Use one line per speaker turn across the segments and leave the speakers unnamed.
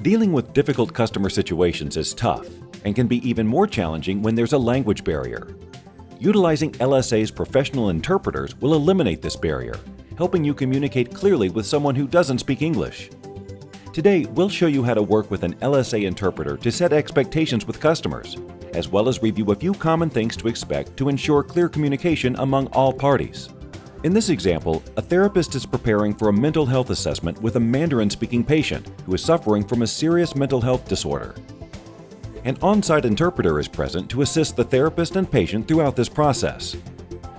Dealing with difficult customer situations is tough and can be even more challenging when there's a language barrier. Utilizing LSA's professional interpreters will eliminate this barrier, helping you communicate clearly with someone who doesn't speak English. Today, we'll show you how to work with an LSA interpreter to set expectations with customers, as well as review a few common things to expect to ensure clear communication among all parties. In this example, a therapist is preparing for a mental health assessment with a Mandarin-speaking patient who is suffering from a serious mental health disorder. An on-site interpreter is present to assist the therapist and patient throughout this process.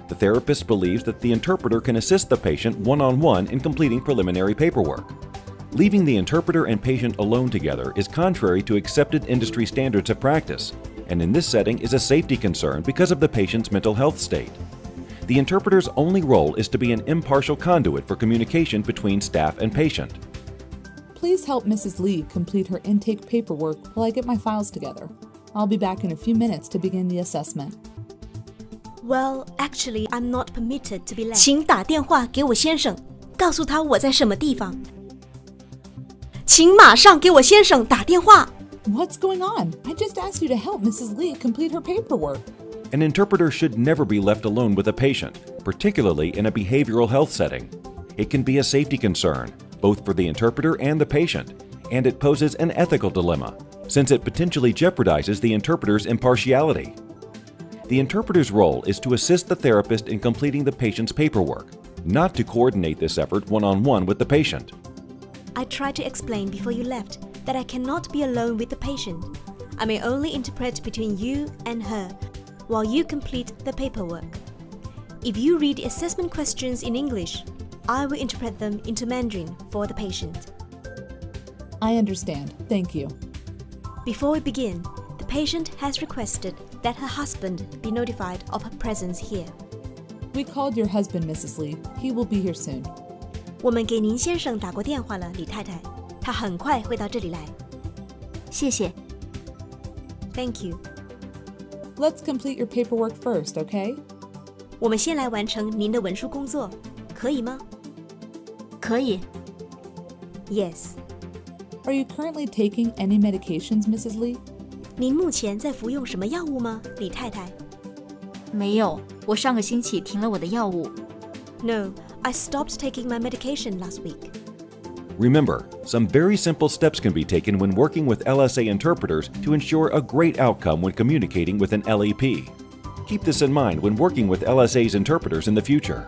The therapist believes that the interpreter can assist the patient one-on-one in completing preliminary paperwork. Leaving the interpreter and patient alone together is contrary to accepted industry standards of practice, and in this setting is a safety concern because of the patient's mental health state. The interpreter's only role is to be an impartial conduit for communication between staff and patient.
Please help Mrs. Lee complete her intake paperwork while I get my files together. I'll be back in a few minutes to begin the assessment.
Well, actually, I'm not permitted to be late.
请打电话给我先生，告诉他我在什么地方。请马上给我先生打电话。
What's going on? I just asked you to help Mrs. Lee complete her paperwork.
An interpreter should never be left alone with a patient, particularly in a behavioral health setting. It can be a safety concern, both for the interpreter and the patient, and it poses an ethical dilemma, since it potentially jeopardizes the interpreter's impartiality. The interpreter's role is to assist the therapist in completing the patient's paperwork, not to coordinate this effort one-on-one with the patient.
I tried to explain before you left that I cannot be alone with the patient. I may only interpret between you and her while you complete the paperwork. If you read assessment questions in English, I will interpret them into Mandarin for the patient.
I understand. Thank you.
Before we begin, the patient has requested that her husband be notified of her presence here.
We called your husband, Mrs. Lee. He will be here soon.
我们给您先生打过电话了，李太太，他很快会到这里来。
谢谢。
Thank you.
Let's complete your paperwork first, okay?
我们先来完成您的文书工作，可以吗？
可以。
Yes.
Are you currently taking any medications, Mrs. Lee?
您目前在服用什么药物吗，李太太？
没有，我上个星期停了我的药物。
No, I stopped taking my medication last week.
Remember, some very simple steps can be taken when working with LSA interpreters to ensure a great outcome when communicating with an LEP. Keep this in mind when working with LSA's interpreters in the future.